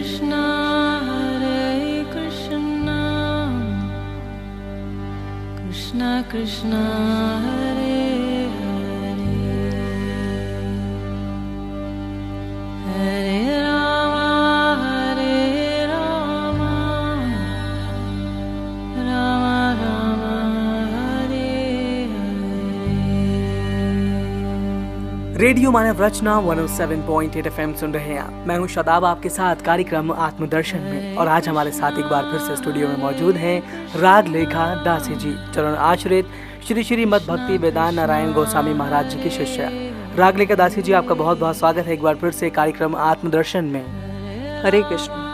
Krishna Krishna Krishna Hare Hare Hare Rama Rama Rama Hare Hare। Radio Manav Rachna 107.8 FM सुन रहे हैं आप। मैं हूं शादाब, आपके साथ कार्यक्रम आत्मदर्शन में। और आज हमारे साथ एक बार फिर से स्टूडियो में मौजूद हैं राग लेखा दासी जी, चरण आश्रित श्री श्री मद भक्ति वेदांत नारायण गोस्वामी महाराज जी की शिष्या। राग लेखा दासी जी, आपका बहुत बहुत स्वागत है एक बार फिर से कार्यक्रम आत्मदर्शन में। हरे कृष्ण।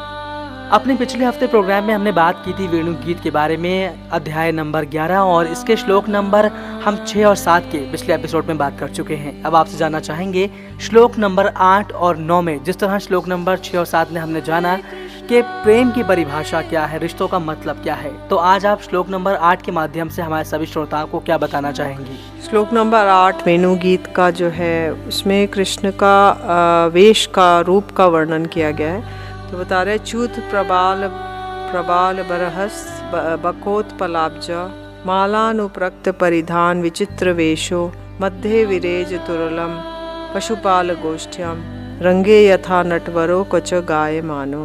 अपने पिछले हफ्ते प्रोग्राम में हमने बात की थी वेणु गीत के बारे में, अध्याय नंबर 11, और इसके श्लोक नंबर हम 6 और 7 के पिछले एपिसोड में बात कर चुके हैं। अब आपसे जानना चाहेंगे श्लोक नंबर 8 और 9 में, जिस तरह श्लोक नंबर 6 और 7 में हमने जाना कि प्रेम की परिभाषा क्या है, रिश्तों का मतलब क्या है, तो आज आप श्लोक नंबर 8 के माध्यम से हमारे सभी श्रोताओं को क्या बताना चाहेंगी? श्लोक नंबर 8 वेणु गीत का जो है, उसमें कृष्ण का वेश का रूप का वर्णन किया गया है। तो बता रहे, च्यूत प्रबाल बरहस बकोत्पलाब्ज मालानुप्रक्त परिधान विचित्र वेशो मध्य विरेज तुरलम पशुपाल गोष्ठ्यम रंगे यथा नटवरो कच गाय मानो।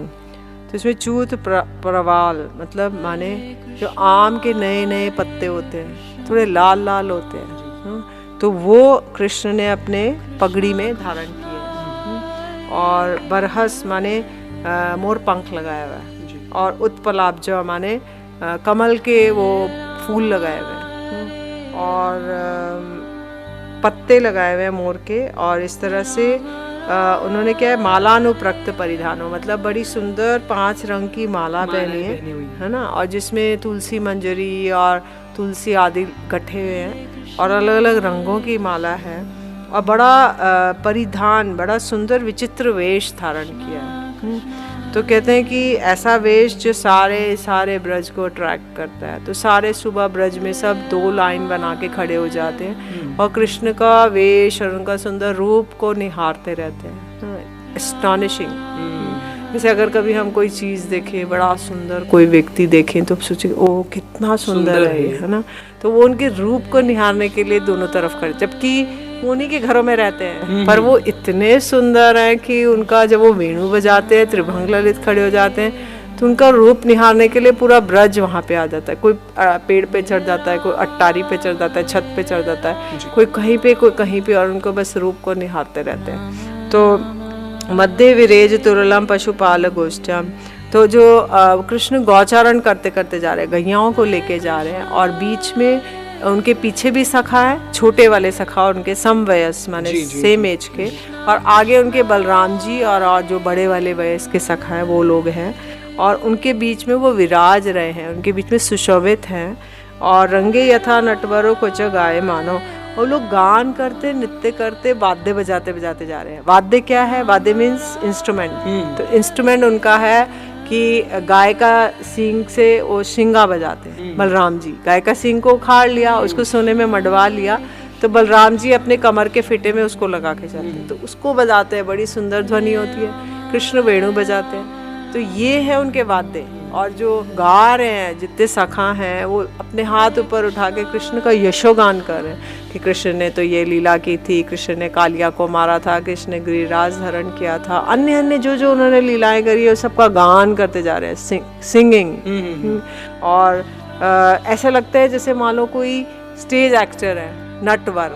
तो इसमें च्यूत प्रवाल मतलब माने जो आम के नए नए पत्ते होते हैं, थोड़े लाल लाल होते हैं, तो वो कृष्ण ने अपने पगड़ी में धारण किए हैं। और बरहस माने मोर पंख लगाया हुआ है, और उत्पलाब्ज माने कमल के वो फूल लगाए हुए हैं, और पत्ते लगाए हुए हैं मोर के। और इस तरह से उन्होंने क्या है, मालानुप्रक्त परिधानो मतलब बड़ी सुंदर 5 रंग की माला पहनी है ना, और जिसमें तुलसी मंजरी और तुलसी आदि इकट्ठे हुए हैं, और अलग अलग रंगों की माला है, और बड़ा परिधान, बड़ा सुंदर विचित्र वेश धारण किया है। तो कहते हैं कि ऐसा वेश जो सारे ब्रज को अट्रैक्ट करता है। तो सारे सुबह ब्रज में सब 2 लाइन बना के खड़े हो जाते हैं और कृष्ण का वेश और उनका सुंदर रूप को निहारते रहते हैं। एस्टॉनिशिंग। जैसे अगर कभी हम कोई चीज़ देखें, बड़ा सुंदर कोई व्यक्ति देखें, तो सोचे ओ कितना सुंदर है ना। तो वो उनके रूप को निहारने के लिए दोनों तरफ खड़े, जबकि उन्हीं के घरों में रहते हैं, पर वो इतने सुंदर हैं कि उनका जब वो वेणु बजाते हैं, त्रिभंग ललित खड़े हो जाते हैं, तो उनका रूप निहारने के लिए पूरा ब्रज वहाँ पे आ जाता है। कोई पेड़ पे चढ़ जाता है, कोई अट्टारी पे चढ़ जाता है, छत पे चढ़ जाता है, कोई कहीं पे कोई कहीं पे, और उनको बस रूप को निहारते रहते हैं। तो मध्य विरेज तुरलम पशुपाल गोष्ठ्यम, तो जो कृष्ण गौचारण करते करते जा रहे हैं, गैयाओं को लेके जा रहे हैं, और बीच में उनके पीछे भी सखा है, छोटे वाले सखा, और उनके समवयस माने सेम एज के, और आगे उनके बलराम जी और जो बड़े वाले वयस के सखा है वो लोग हैं, और उनके बीच में वो विराज रहे हैं, उनके बीच में सुशोभित हैं। और रंगे यथा नटवरों कोच गाए मानो, वो लोग गान करते, नृत्य करते, वाद्य बजाते बजाते जा रहे हैं। वाद्य क्या है? वाद्य मीन्स इंस्ट्रूमेंट। तो इंस्ट्रूमेंट उनका है कि गाय का सींग से वो शिंगा बजाते हैं। बलराम जी गाय का सींग को उखाड़ लिया, उसको सोने में मडवा लिया, तो बलराम जी अपने कमर के फिटे में उसको लगा के चलते हैं, तो उसको बजाते हैं, बड़ी सुंदर ध्वनि होती है। कृष्ण वेणु बजाते हैं। तो ये है उनके वाद्य। और जो गा रहे हैं, जितने सखा हैं, वो अपने हाथ ऊपर उठा के कृष्ण का यशोगान कर रहे हैं कि कृष्ण ने तो ये लीला की थी, कृष्ण ने कालिया को मारा था, कृष्ण ने गिरिराज धारण किया था, अन्य अन्य जो उन्होंने लीलाएं करी है, सबका गान करते जा रहे हैं, सिंगिंग। और ऐसा लगता है जैसे मान लो कोई स्टेज एक्टर है, नटवर।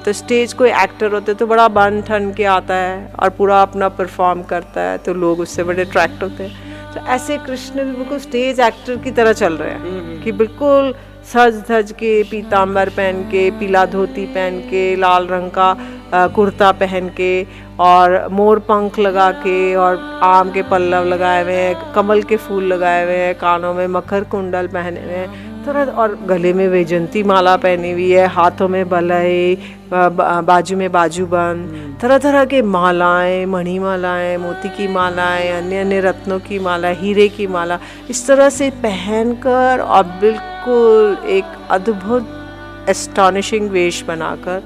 तो स्टेज कोई एक्टर होते तो बड़ा बन ठन के आता है और पूरा अपना परफॉर्म करता है, तो लोग उससे बड़े अट्रैक्ट होते हैं। तो ऐसे कृष्ण भी बिल्कुल स्टेज एक्टर की तरह चल रहे हैं कि बिल्कुल सज धज के, पीताम्बर पहन के, पीला धोती पहन के, लाल रंग का कुर्ता पहन के, और मोर पंख लगा के, और आम के पल्लव लगाए हुए हैं, कमल के फूल लगाए हुए हैं, कानों में मकर कुंडल पहने हुए हैं, तरह, और गले में वैजंती माला पहनी हुई है, हाथों में बलय, बाजू में बाजूबंद, तरह तरह के मालाएं, मणि मालाएं, मोती की मालाएं, अन्य अन्य रत्नों की माला, हीरे की माला, इस तरह से पहनकर और बिल्कुल एक अद्भुत एस्टॉनिशिंग वेश बनाकर।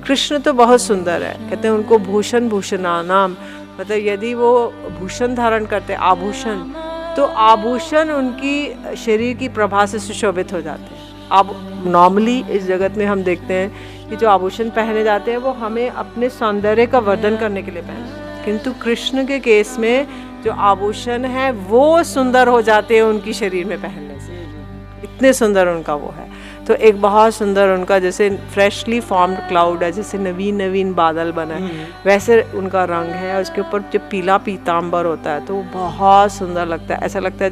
कृष्ण तो बहुत सुंदर है, कहते हैं उनको भूषण भूषणानाम मतलब यदि वो भूषण धारण करते, आभूषण, तो आभूषण उनकी शरीर की प्रभा से सुशोभित हो जाते हैं। अब नॉर्मली इस जगत में हम देखते हैं कि जो आभूषण पहने जाते हैं वो हमें अपने सौंदर्य का वर्धन करने के लिए पहनते हैं, किंतु कृष्ण के केस में जो आभूषण है वो सुंदर हो जाते हैं उनकी शरीर में पहनने से, इतने सुंदर उनका वो है। तो एक बहुत सुंदर उनका जैसे फ्रेशली फॉर्म्ड क्लाउड है, जैसे नवीन नवीन बादल बना है, वैसे उनका रंग है। उसके ऊपर जो पीला पीताम्बर होता है तो वो बहुत सुंदर लगता है। ऐसा लगता है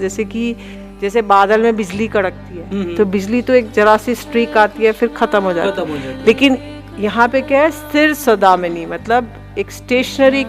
जैसे बादल में बिजली कड़कती है, तो बिजली तो एक जरा सी स्ट्रीक आती है फिर खत्म हो जाती है, लेकिन यहाँ पे क्या है, स्थिर सदामिनी, मतलब एक स्टेशनरी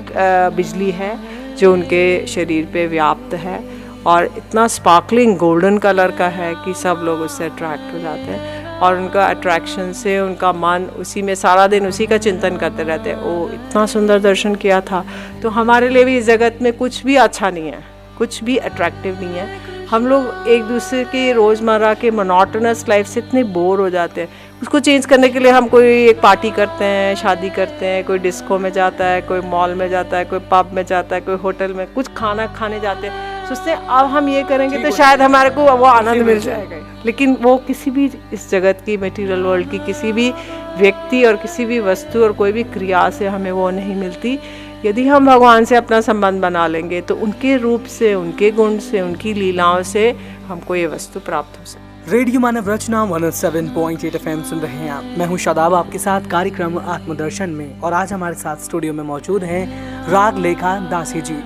बिजली है जो उनके शरीर पे व्याप्त है और इतना स्पार्कलिंग गोल्डन कलर का है कि सब लोग उससे अट्रैक्ट हो जाते हैं और उनका अट्रैक्शन से उनका मन उसी में सारा दिन उसी का चिंतन करते रहते हैं। ओ इतना सुंदर दर्शन किया था। तो हमारे लिए भी इस जगत में कुछ भी अच्छा नहीं है, कुछ भी अट्रैक्टिव नहीं है। हम लोग एक दूसरे के रोज़मर्रा के मोनोटोनस लाइफ से इतने बोर हो जाते हैं, उसको चेंज करने के लिए हम कोई एक पार्टी करते हैं, शादी करते हैं, कोई डिस्को में जाता है, कोई मॉल में जाता है, कोई पब में जाता है, कोई होटल में कुछ खाना खाने जाते हैं, सोचते हैं अब हम ये करेंगे तो शायद हमारे को वो आनंद मिल जाएगा। लेकिन वो किसी भी इस जगत की मटेरियल वर्ल्ड की किसी भी व्यक्ति और किसी भी वस्तु और कोई भी क्रिया से हमें वो नहीं मिलती। यदि हम भगवान से अपना संबंध बना लेंगे तो उनके रूप से, उनके गुण से, उनकी लीलाओं से हमको ये वस्तु प्राप्त हो सकती है। रेडियो मानव रचना 107.8 FM सुन रहे हैं आप। मैं हूं शादाब, आपके साथ कार्यक्रम आत्मदर्शन में, और आज हमारे साथ स्टूडियो में मौजूद हैं राग लेखा दासी जी,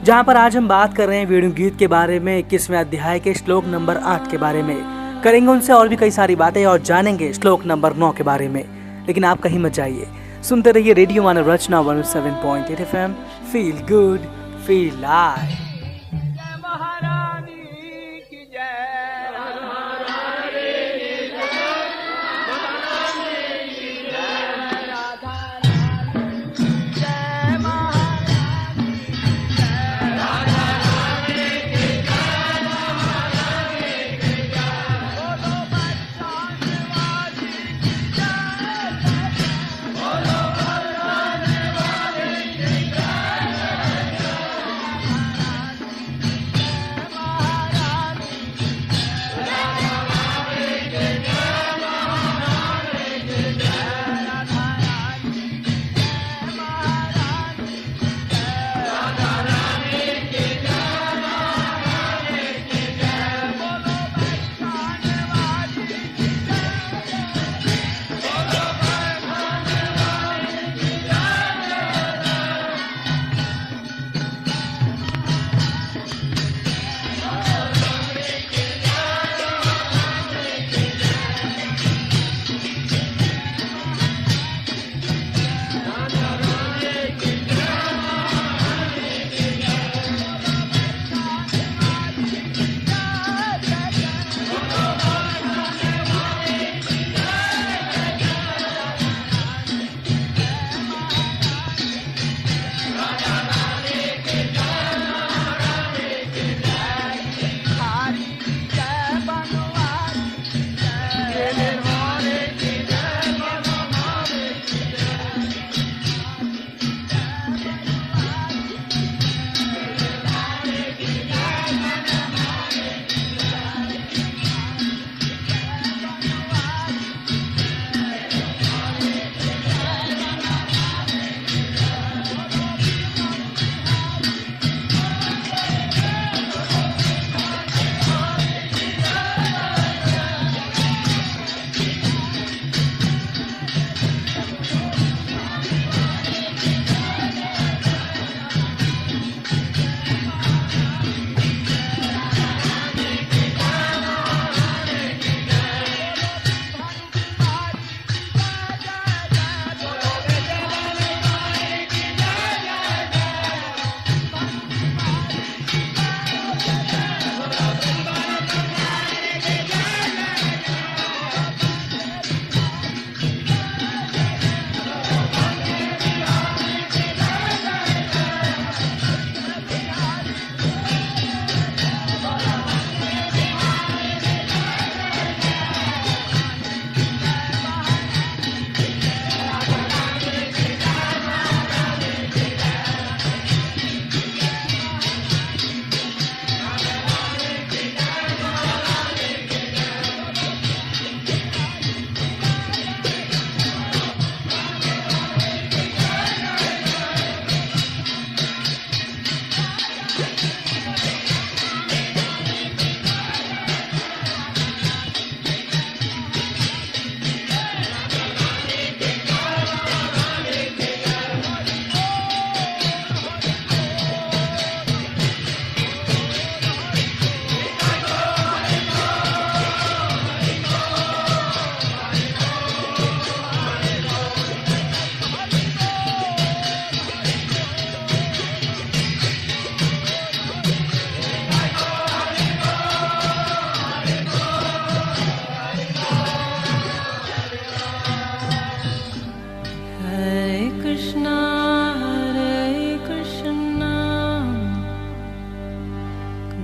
जहां पर आज हम बात कर रहे हैं वेणु गीत के बारे में, 21वें अध्याय के श्लोक नंबर 8 के बारे में। करेंगे उनसे और भी कई सारी बातें और जानेंगे श्लोक नंबर 9 के बारे में। लेकिन आप कहीं मत जाइए, सुनते रहिए radio Manav Rachna 107.8 FM। Feel good, feel live.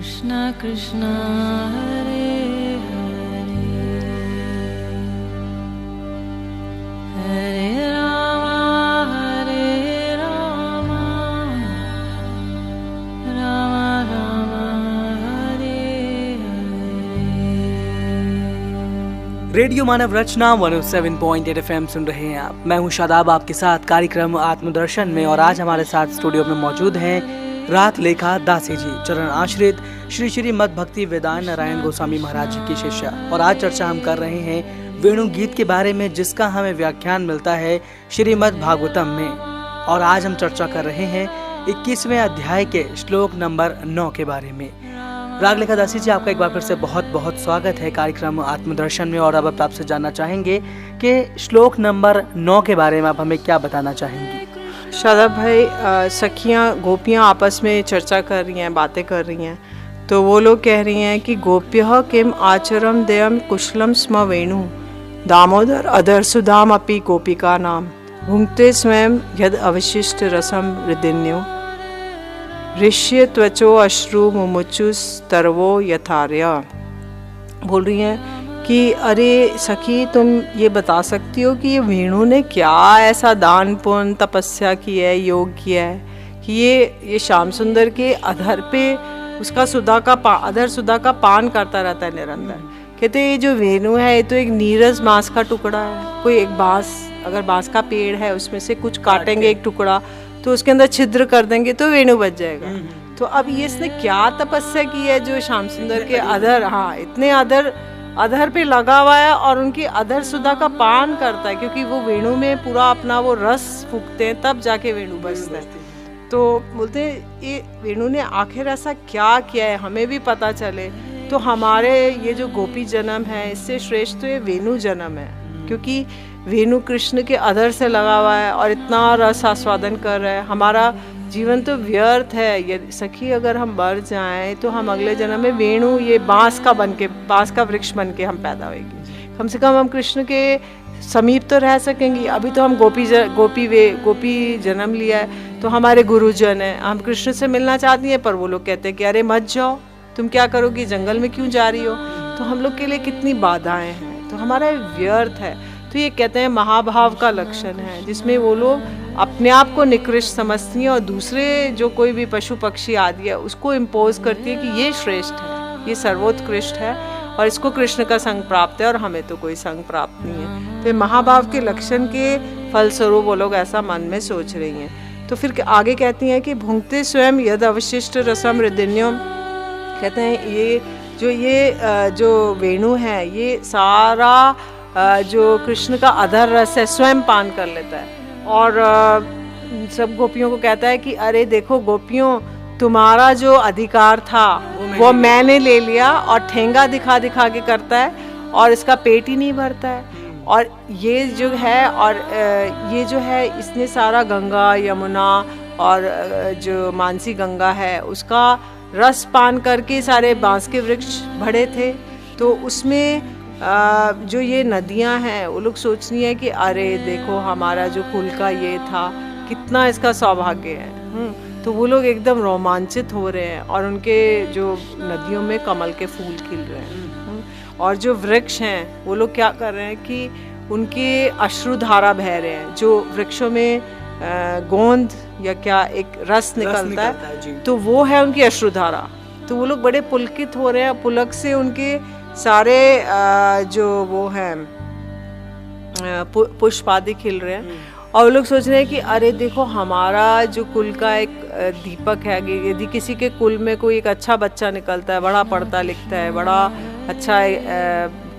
Krishna Krishna Hare Hare Hare Rama Rama Rama Hare Hare। Radio Manav Rachna 107.8 FM सुन रहे हैं आप। मैं हूं शादाब आपके साथ कार्यक्रम आत्मदर्शन में, और आज हमारे साथ स्टूडियो में मौजूद हैं रात लेखा दासी जी, चरण आश्रित श्री श्री मद भक्ति वेदांत नारायण गोस्वामी महाराज जी की शिष्या। और आज चर्चा हम कर रहे हैं वेणु गीत के बारे में, जिसका हमें व्याख्यान मिलता है श्रीमद् भागवतम में। और आज हम चर्चा कर रहे हैं 21वें अध्याय के श्लोक नंबर 9 के बारे में। राग लेखा दासी जी, आपका एक बार फिर से बहुत बहुत स्वागत है कार्यक्रम आत्मदर्शन में। और अब आपसे जानना चाहेंगे कि श्लोक नंबर 9 के बारे में आप हमें क्या बताना चाहेंगी। शादाब भाई, सखियाँ गोपियाँ आपस में चर्चा कर रही हैं, बातें कर रही हैं। तो वो लोग कह रही हैं कि गोप्यः किम आचरम देयम कुशलम स्म वेणु दामोदर अदर सुदाम अपि गोपिका नाम भुंक्ते स्वयं यद अवशिष्ट रसम हृदिन्यो ऋष्य त्वचो अश्रु मुमुचुस तरवो यथार्य। बोल रही हैं कि अरे सखी, तुम ये बता सकती हो कि ये वेणु ने क्या ऐसा दान पुण्य तपस्या की है, योग किया है कि ये श्याम सुंदर के अधर पे उसका अधर सुधा का पान करता रहता है निरंतर। कहते ये जो वेणु है ये तो एक नीरज बांस का टुकड़ा है। कोई एक अगर बांस का पेड़ है, उसमें से कुछ काटेंगे एक टुकड़ा तो उसके अंदर छिद्र कर देंगे तो वेणु बच जाएगा। तो अब ये इसने क्या तपस्या की है जो श्याम सुंदर के इतने अधर पे लगा हुआ है और उनकी अधर सुधा का पान करता है, क्योंकि वो वेणु में पूरा अपना वो रस फूकते हैं तब जाके वेणु बजता है। तो बोलते हैं ये वेणु ने आखिर ऐसा क्या किया है, हमें भी पता चले। तो हमारे ये जो गोपी जन्म है, इससे श्रेष्ठ तो ये वेणु जन्म है, क्योंकि वेणु कृष्ण के अधर से लगा हुआ है और इतना रस आस्वादन कर रहा है। हमारा जीवन तो व्यर्थ है ये सखी, अगर हम मर जाएं तो हम अगले जन्म में वेणु ये बांस का वृक्ष बन के हम पैदा होंगे। कम से कम हम कृष्ण के समीप तो रह सकेंगे। अभी तो हम गोपी जन्म लिया है, तो हमारे गुरुजन हैं, हम कृष्ण से मिलना चाहती हैं, पर वो लोग कहते हैं कि अरे मत जाओ, तुम क्या करोगी, जंगल में क्यों जा रही हो। तो हम लोग के लिए कितनी बाधाएं हैं, तो हमारा व्यर्थ है। तो ये कहते हैं महाभाव का लक्षण है, जिसमें वो लोग अपने आप को निकृष्ट समझती हैं और दूसरे जो कोई भी पशु पक्षी आदि है उसको इम्पोज करती है कि ये श्रेष्ठ है, ये सर्वोत्कृष्ट है और इसको कृष्ण का संग प्राप्त है और हमें तो कोई संग प्राप्त नहीं है। तो महाभाव के लक्षण के फलस्वरूप वो लोग ऐसा मन में सोच रही हैं। तो फिर आगे कहती हैं कि भुंक्ते स्वयं यद अवशिष्ट रसम हृदिन्यो। कहते हैं ये जो वेणु है ये सारा जो कृष्ण का अधर रस है स्वयं पान कर लेता है। और सब गोपियों को कहता है कि अरे देखो गोपियों, तुम्हारा जो अधिकार था वो मैंने ले लिया, और ठेंगा दिखा दिखा के करता है और इसका पेट ही नहीं भरता है। और ये जो है इसने सारा गंगा यमुना और जो मानसी गंगा है उसका रस पान करके सारे बांस के वृक्ष बढ़े थे। तो उसमें जो ये नदियां हैं वो लोग सोचनी है कि अरे देखो हमारा जो कुल का ये था, कितना इसका सौभाग्य है। तो वो लोग एकदम रोमांचित हो रहे हैं और उनके जो नदियों में कमल के फूल खिल रहे हैं। और जो वृक्ष हैं वो लोग क्या कर रहे हैं कि उनके अश्रुधारा बह रहे हैं। जो वृक्षों में गोंद या क्या एक रस निकलता है तो वो है उनकी अश्रुधारा। तो वो लोग बड़े पुलकित हो रहे हैं, पुलक से उनके सारे जो वो हैं पुष्प आदि खिल रहे हैं। और वो लोग सोच रहे हैं कि अरे देखो हमारा जो कुल का एक दीपक है, यदि किसी के कुल में कोई एक अच्छा बच्चा निकलता है, बड़ा पढ़ता लिखता है, बड़ा अच्छा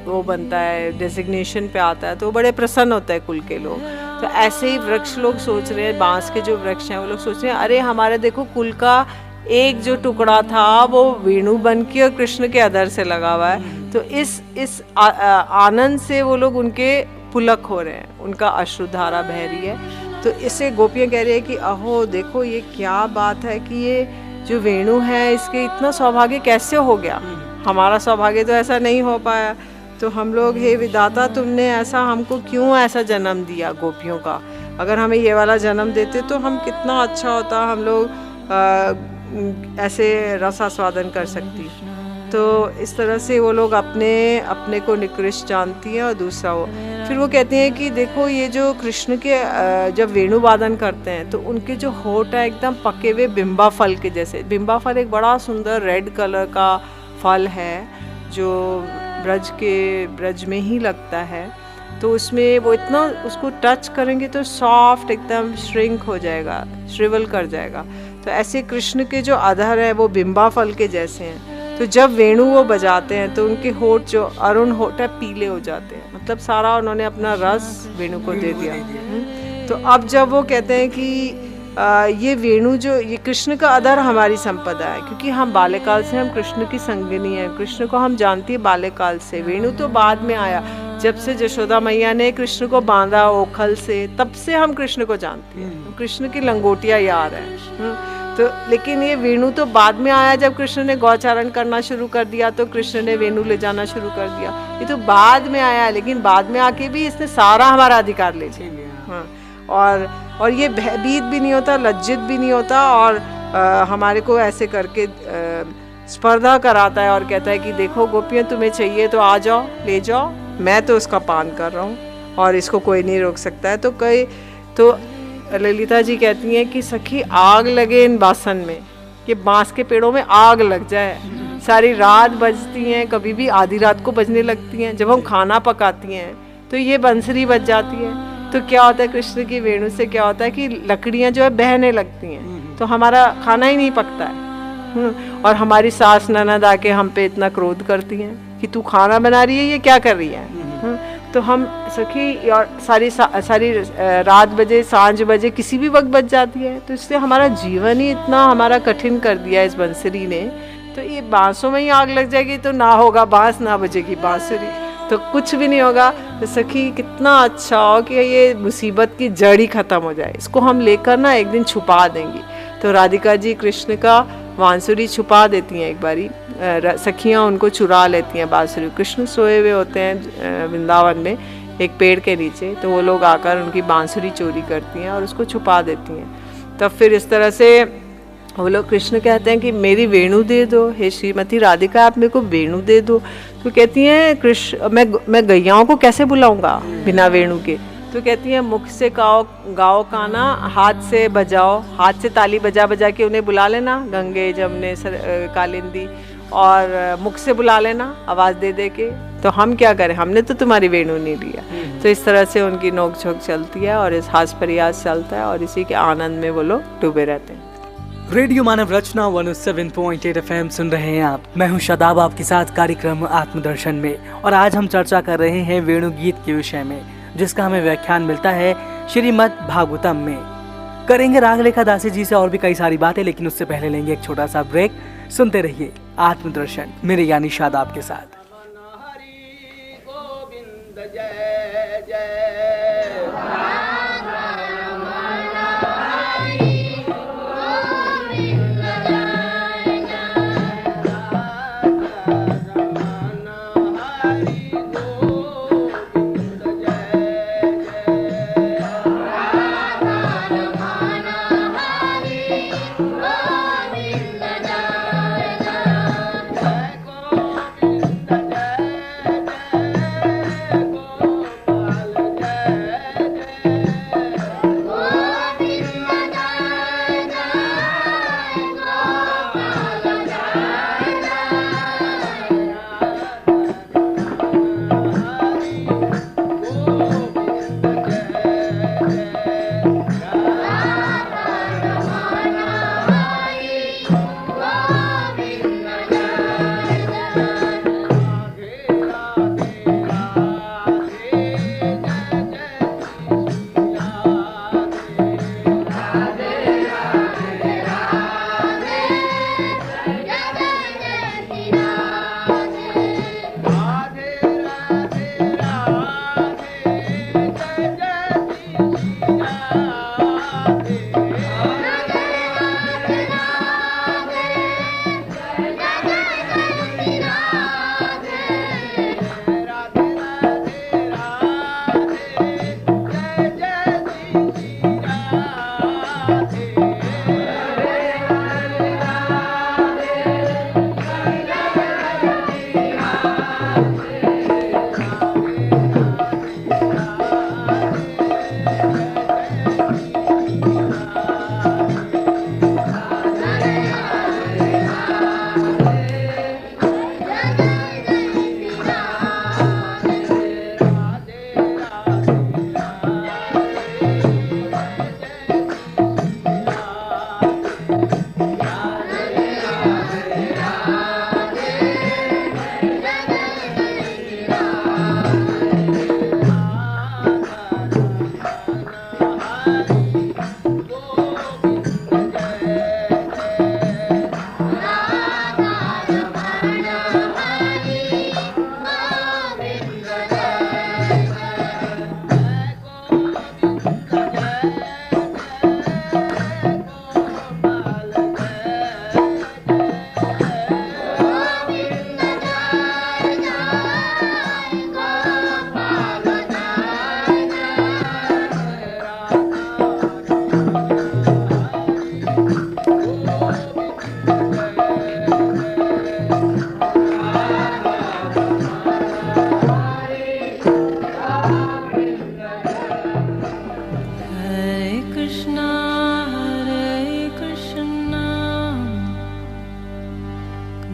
वो बनता है, डेजिग्नेशन पे आता है, तो वो बड़े प्रसन्न होता है कुल के लोग। तो ऐसे ही वृक्ष लोग सोच रहे हैं, बांस के जो वृक्ष हैं वो लोग सोच रहे हैं अरे हमारे देखो कुल का एक जो टुकड़ा था वो वेणु बन के और कृष्ण के अधर से लगा हुआ है। तो इस आनंद से वो लोग उनके पुलक हो रहे हैं, उनका अश्रुधारा बह रही है। तो इससे गोपियाँ कह रही है कि अहो देखो ये क्या बात है कि ये जो वेणु है इसके इतना सौभाग्य कैसे हो गया, हमारा सौभाग्य तो ऐसा नहीं हो पाया। तो हम लोग हे विधाता तुमने ऐसा हमको क्यों ऐसा जन्म दिया गोपियों का, अगर हमें ये वाला जन्म देते तो हम कितना अच्छा होता, हम लोग ऐसे रसास्वादन कर सकती। तो इस तरह से वो लोग अपने को निकृष्ट जानती हैं और दूसरा वो फिर वो कहती हैं कि देखो ये जो कृष्ण के जब वेणु वादन करते हैं तो उनके जो होठ है एकदम पके हुए बिम्बा फल के जैसे। बिम्बा फल एक बड़ा सुंदर रेड कलर का फल है जो ब्रज में ही लगता है। तो उसमें वो इतना उसको टच करेंगे तो सॉफ्ट एकदम श्रिंक हो जाएगा, श्रिवल कर जाएगा। तो ऐसे कृष्ण के जो अधर है वो बिम्बा फल के जैसे हैं। तो जब वेणु वो बजाते हैं तो उनके होठ जो अरुण होठ है पीले हो जाते हैं, मतलब सारा उन्होंने अपना रस वेणु को दे दिया। तो अब जब वो कहते हैं कि ये वेणु जो ये कृष्ण का अधर हमारी संपदा है, क्योंकि हम बाल्यकाल से हम कृष्ण की संगिनी हैं, कृष्ण को हम जानती है बाल्यकाल से। वेणु तो बाद में आया, जब से यशोदा मैया ने कृष्ण को बांधा ओखल से, तब से हम कृष्ण को जानते हैं, कृष्ण की लंगोटिया यार है। तो लेकिन ये वेणु तो बाद में आया, जब कृष्ण ने गौचारण करना शुरू कर दिया तो कृष्ण ने वेणु ले जाना शुरू कर दिया। ये तो बाद में आया, लेकिन बाद में आके भी इसने सारा हमारा अधिकार ले लिया। हाँ, और ये भयभीत भी नहीं होता, लज्जित भी नहीं होता, और हमारे को ऐसे करके स्पर्धा कराता है और कहता है कि देखो गोपियाँ तुम्हें चाहिए तो आ जाओ, ले जाओ, मैं तो उसका पान कर रहा हूँ और इसको कोई नहीं रोक सकता है। तो ललिता जी कहती हैं कि सखी आग लगे इन बासन में, कि बांस के पेड़ों में आग लग जाए, सारी रात बजती हैं, कभी भी आधी रात को बजने लगती हैं। जब हम खाना पकाती हैं तो ये बंसरी बज जाती है। तो क्या होता है कृष्ण की वेणु से क्या होता है कि लकड़ियाँ जो है बहने लगती हैं, तो हमारा खाना ही नहीं पकता है। और हमारी सास ननद आके हम पे इतना क्रोध करती हैं कि तू खाना बना रही है, ये क्या कर रही है। तो हम सखी और सारी रात बजे सांझ बजे किसी भी वक्त बज जाती है। तो इसलिए हमारा जीवन ही इतना हमारा कठिन कर दिया इस बंसरी ने। तो ये बांसों में ही आग लग जाएगी तो ना होगा बांस, ना बजेगी बांसुरी, तो कुछ भी नहीं होगा। तो सखी कितना अच्छा हो कि ये मुसीबत की जड़ ही खत्म हो जाए, इसको हम लेकर ना एक दिन छुपा देंगी। तो राधिका जी कृष्ण का बांसुरी छुपा देती हैं, एक बारी सखियाँ उनको चुरा लेती हैं बांसुरी। कृष्ण सोए हुए होते हैं वृंदावन में एक पेड़ के नीचे, तो वो लोग आकर उनकी बांसुरी चोरी करती हैं और उसको छुपा देती हैं। तब फिर इस तरह से वो लोग कृष्ण कहते हैं कि मेरी वेणु दे दो, हे श्रीमती राधिका आप मेरे को वेणु दे दो। तो कहती हैं कृष्ण मैं गैयाओं को कैसे बुलाऊंगा बिना वेणु के। तो कहती हैं मुख से गाओ गाना, हाथ से बजाओ, हाथ से ताली बजा बजा के उन्हें बुला लेना, गंगे जमने कालिंदी, और मुख से बुला लेना आवाज़ दे दे के। तो हम क्या करें, हमने तो तुम्हारी वेणु नहीं लिया। तो इस तरह से उनकी नोक झोंक चलती है और इस हास परियास चलता है और इसी के आनंद में वो लोग डूबे रहते हैं। रेडियो मानव रचना 107.8 FM सुन रहे हैं आप। मैं हूं शादाब आपके साथ कार्यक्रम आत्मदर्शन में, और आज हम चर्चा कर रहे हैं वेणु गीत के विषय में, जिसका हमें व्याख्यान मिलता है श्रीमद् भागवतम में। करेंगे रागलेखा दासी जी से और भी कई सारी बातें, लेकिन उससे पहले लेंगे एक छोटा सा ब्रेक। सुनते रहिए आत्मदर्शन मेरे यानी शादाब के साथ।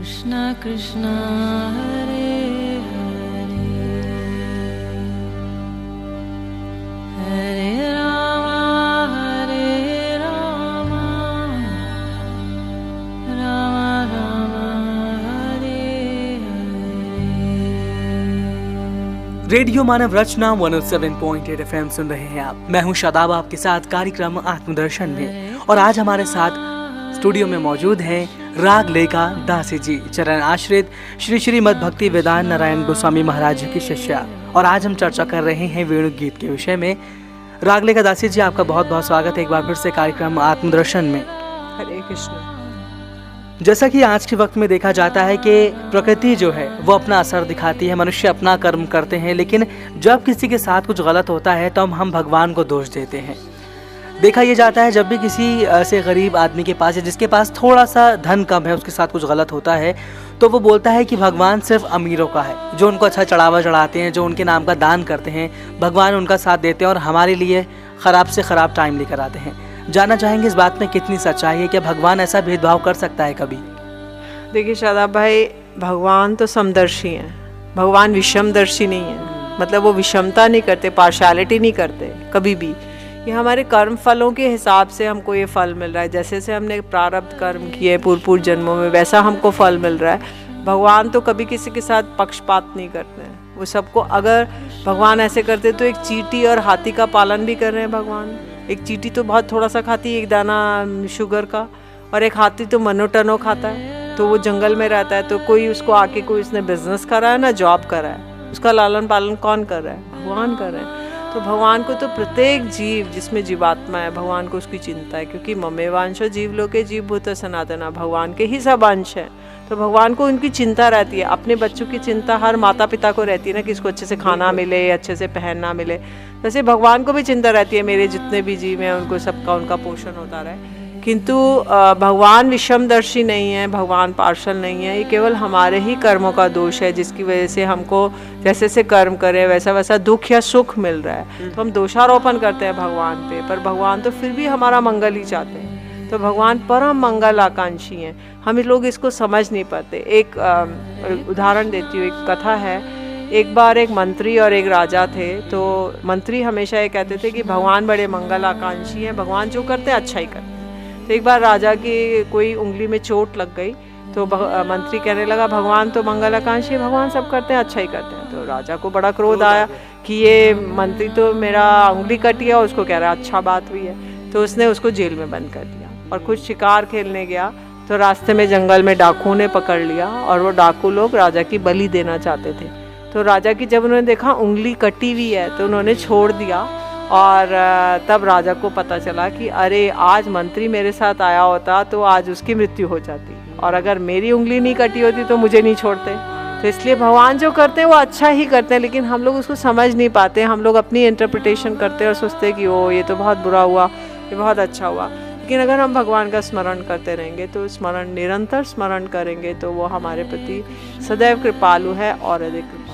Krishna Krishna Hare Hare Hare Rama Hare Rama Rama Rama Hare Hare। Radio Manav Rachna 107.8 FM सुन रहे हैं आप। मैं हूं शादाब, आपके साथ कार्यक्रम आत्मदर्शन में। और आज हमारे साथ स्टूडियो में मौजूद हैं रागलेखा दासी जी, चरण आश्रित श्री श्रीमद भक्ति वेदांत नारायण गोस्वामी महाराज जी की शिष्या। और आज हम चर्चा कर रहे हैं वेणु गीत के विषय में। रागलेखा दासी जी, आपका बहुत बहुत स्वागत है एक बार फिर से कार्यक्रम आत्मदर्शन में। हरे कृष्ण। जैसा कि आज के वक्त में देखा जाता है कि प्रकृति जो है वो अपना असर दिखाती है, मनुष्य अपना कर्म करते हैं, लेकिन जब किसी के साथ कुछ गलत होता है तो हम भगवान को दोष देते हैं। देखा यह जाता है जब भी किसी ऐसे गरीब आदमी के पास है जिसके पास थोड़ा सा धन कम है, उसके साथ कुछ गलत होता है तो वो बोलता है कि भगवान सिर्फ अमीरों का है, जो उनको अच्छा चढ़ावा चढ़ाते हैं, जो उनके नाम का दान करते हैं, भगवान उनका साथ देते हैं और हमारे लिए ख़राब से ख़राब टाइम लेकर आते हैं। जानना चाहेंगे इस बात में कितनी सच्चाई है, क्या भगवान ऐसा भेदभाव कर सकता है कभी? देखिए शादाब भाई, भगवान तो समदर्शी हैं, भगवान विषमदर्शी नहीं है। मतलब वो विषमता नहीं करते, पार्शियलिटी नहीं करते कभी भी। ये हमारे कर्म फलों के हिसाब से हमको ये फल मिल रहा है। जैसे से हमने प्रारब्ध कर्म किए पूर्व जन्मों में, वैसा हमको फल मिल रहा है। भगवान तो कभी किसी के साथ पक्षपात नहीं करते हैं। वो सबको, अगर भगवान ऐसे करते तो एक चींटी और हाथी का पालन भी कर रहे हैं भगवान। एक चींटी तो बहुत थोड़ा सा खाती है, एक दाना शुगर का, और एक हाथी तो मनो टनो खाता है। तो वो जंगल में रहता है, तो कोई उसको आके कोई उसने बिजनेस करा है ना जॉब करा है, उसका लालन पालन कौन कर रहा है? भगवान कर रहे हैं। तो भगवान को तो प्रत्येक जीव जिसमें जीवात्मा है, भगवान को उसकी चिंता है, क्योंकि ममेवांशो जीवलोके जीवभूत सनातना, भगवान के ही सब अंश हैं। तो भगवान को उनकी चिंता रहती है। अपने बच्चों की चिंता हर माता पिता को रहती है ना, कि इसको अच्छे से खाना मिले, अच्छे से पहनना मिले। वैसे भगवान को भी चिंता रहती है मेरे जितने भी जीव हैं उनको सबका उनका पोषण होता रहे। किंतु भगवान विषमदर्शी नहीं है, भगवान पार्शल नहीं है। ये केवल हमारे ही कर्मों का दोष है, जिसकी वजह से हमको जैसे से कर्म करें वैसा वैसा दुख या सुख मिल रहा है। तो हम दोषारोपण करते हैं भगवान पे, पर भगवान तो फिर भी हमारा मंगल ही चाहते हैं। तो भगवान परम मंगल आकांक्षी हैं। हम लोग इसको समझ नहीं पाते। एक उदाहरण देती हूँ, एक कथा है। एक बार एक मंत्री और एक राजा थे। तो मंत्री हमेशा ये कहते थे कि भगवान बड़े मंगल आकांक्षी हैं, भगवान जो करते हैं अच्छा ही करते हैं। तो एक बार राजा की कोई उंगली में चोट लग गई, तो मंत्री कहने लगा भगवान तो मंगल आकांक्षी है, भगवान सब करते हैं अच्छा ही करते हैं। तो राजा को बड़ा क्रोध आया कि ये मंत्री तो मेरा उंगली कटी है, उसको कह रहा है अच्छा बात हुई है। तो उसने उसको जेल में बंद कर दिया और कुछ शिकार खेलने गया। तो रास्ते में जंगल में डाकुओं ने पकड़ लिया, और वो डाकू लोग राजा की बलि देना चाहते थे। तो राजा की जब उन्होंने देखा उंगली कटी हुई है तो उन्होंने छोड़ दिया। और तब राजा को पता चला कि अरे आज मंत्री मेरे साथ आया होता तो आज उसकी मृत्यु हो जाती, और अगर मेरी उंगली नहीं कटी होती तो मुझे नहीं छोड़ते। तो इसलिए भगवान जो करते हैं वो अच्छा ही करते हैं, लेकिन हम लोग उसको समझ नहीं पाते। हम लोग अपनी इंटरप्रिटेशन करते हैं और सोचते हैं कि ओ ये तो बहुत बुरा हुआ, ये बहुत अच्छा हुआ। लेकिन अगर हम भगवान का स्मरण करते रहेंगे, तो स्मरण निरंतर स्मरण करेंगे, तो वो हमारे प्रति सदैव कृपालु है और अधिक कृपालु।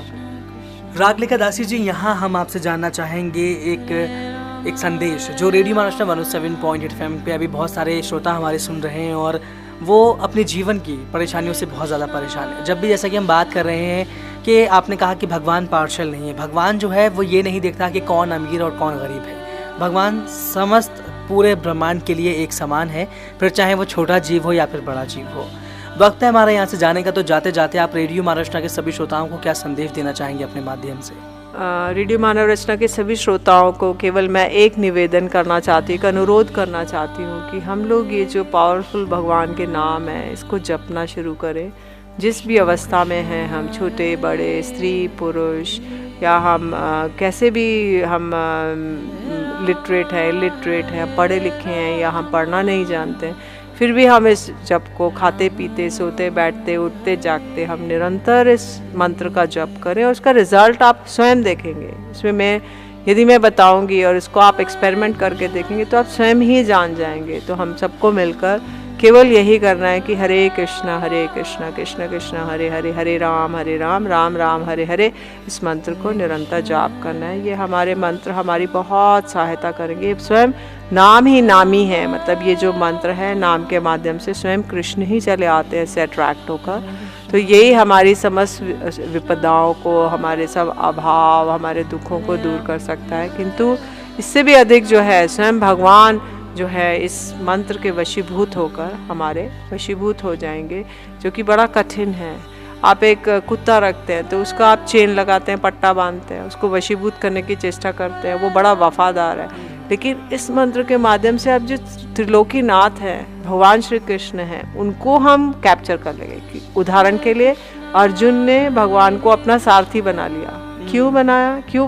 रागलेखा दासी जी, यहाँ हम आपसे जानना चाहेंगे एक संदेश जो रेडियो महाराष्ट्र 107.8 FM पे अभी बहुत सारे श्रोता हमारे सुन रहे हैं और वो अपने जीवन की परेशानियों से बहुत ज़्यादा परेशान है। जब भी जैसा कि हम बात कर रहे हैं कि आपने कहा कि भगवान पार्शल नहीं है, भगवान जो है वो ये नहीं देखता कि कौन अमीर और कौन गरीब है। भगवान समस्त पूरे ब्रह्मांड के लिए एक समान है, फिर चाहे वो छोटा जीव हो या फिर बड़ा जीव हो। वक्त है हमारा यहाँ से जाने का, तो जाते जाते आप रेडियो महाराष्ट्र के सभी श्रोताओं को क्या संदेश देना चाहेंगे अपने माध्यम से? रेडियो मानव रचना के सभी श्रोताओं को केवल मैं एक निवेदन करना चाहती हूँ, एक अनुरोध करना चाहती हूँ कि हम लोग ये जो पावरफुल भगवान के नाम है इसको जपना शुरू करें। जिस भी अवस्था में हैं हम, छोटे बड़े, स्त्री पुरुष, या हम कैसे भी हम लिटरेट है, इलिटरेट है, पढ़े लिखे हैं या हम पढ़ना नहीं जानते हैं, फिर भी हम इस जप को खाते पीते सोते बैठते उठते जागते हम निरंतर इस मंत्र का जप करें, और उसका रिजल्ट आप स्वयं देखेंगे। इसमें यदि मैं बताऊंगी और इसको आप एक्सपेरिमेंट करके देखेंगे तो आप स्वयं ही जान जाएंगे। तो हम सबको मिलकर केवल यही करना है कि हरे कृष्णा कृष्ण कृष्ण हरे हरे, हरे राम राम राम हरे हरे, इस मंत्र को निरंतर जाप करना है। ये हमारे मंत्र हमारी बहुत सहायता करेंगे। स्वयं नाम ही नामी है, मतलब ये जो मंत्र है नाम के माध्यम से स्वयं कृष्ण ही चले आते हैं इससे अट्रैक्ट होकर। तो यही हमारी समस्त विपदाओं को, हमारे सब अभाव, हमारे दुखों को दूर कर सकता है। किंतु इससे भी अधिक जो है स्वयं भगवान जो है इस मंत्र के वशीभूत होकर हमारे वशीभूत हो जाएंगे, जो कि बड़ा कठिन है। आप एक कुत्ता रखते हैं तो उसका आप चेन लगाते हैं, पट्टा बांधते हैं, उसको वशीभूत करने की चेष्टा करते हैं, वो बड़ा वफादार है। लेकिन इस मंत्र के माध्यम से आप जो त्रिलोकीनाथ हैं, भगवान श्री कृष्ण हैं, उनको हम कैप्चर कर लेंगे। उदाहरण के लिए अर्जुन ने भगवान को अपना सारथी बना लिया। क्यों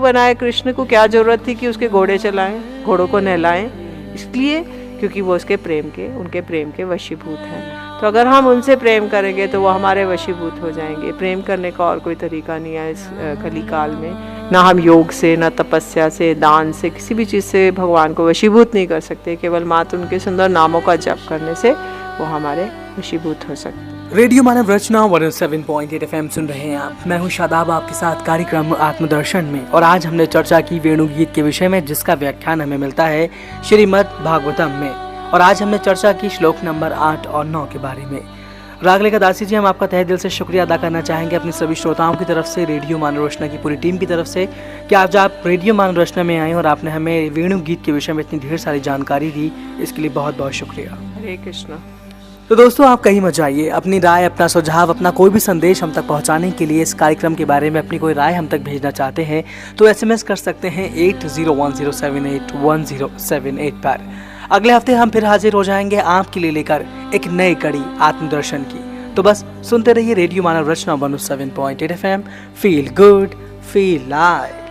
बनाया कृष्ण को? क्या जरूरत थी कि उसके घोड़े चलाएं, घोड़ों को नहलाएं? इसलिए क्योंकि वो उनके प्रेम के वशीभूत हैं। तो अगर हम उनसे प्रेम करेंगे तो वो हमारे वशीभूत हो जाएंगे। प्रेम करने का और कोई तरीका नहीं है इस कलिकाल में। ना हम योग से, ना तपस्या से, दान से, किसी भी चीज़ से भगवान को वशीभूत नहीं कर सकते। केवल मात्र उनके सुंदर नामों का जप करने से वो हमारे वशीभूत हो सकते हैं। रेडियो मानव रचना 107.8 FM सुन रहे हैं आप। मैं हूं शादाब, आपके साथ कार्यक्रम आत्मदर्शन में। और आज हमने चर्चा की वेणु गीत के विषय में, जिसका व्याख्यान हमें मिलता है श्रीमद् भागवतम में। और आज हमने चर्चा की श्लोक नंबर 8 और 9 के बारे में। रागलेखा दासी जी, हम आपका तहे दिल से शुक्रिया अदा करना चाहेंगे अपने सभी श्रोताओं की तरफ से, रेडियो मानव रचना की पूरी टीम की तरफ से, कि आज आप रेडियो मानव रचना में आए और आपने हमें वेणु गीत के विषय में इतनी ढेर सारी जानकारी दी। इसके लिए बहुत बहुत शुक्रिया। हरे कृष्ण। तो दोस्तों, आप कहीं मत जाइए। अपनी राय, अपना सुझाव, अपना कोई भी संदेश हम तक पहुंचाने के लिए, इस कार्यक्रम के बारे में अपनी कोई राय हम तक भेजना चाहते हैं तो SMS कर सकते हैं 8010781078 पर। अगले हफ्ते हम फिर हाजिर हो जाएंगे आपके लिए लेकर एक नई कड़ी आत्मदर्शन की। तो बस सुनते रहिए radio Manav Rachna 107.8 FM। Feel good, feel live.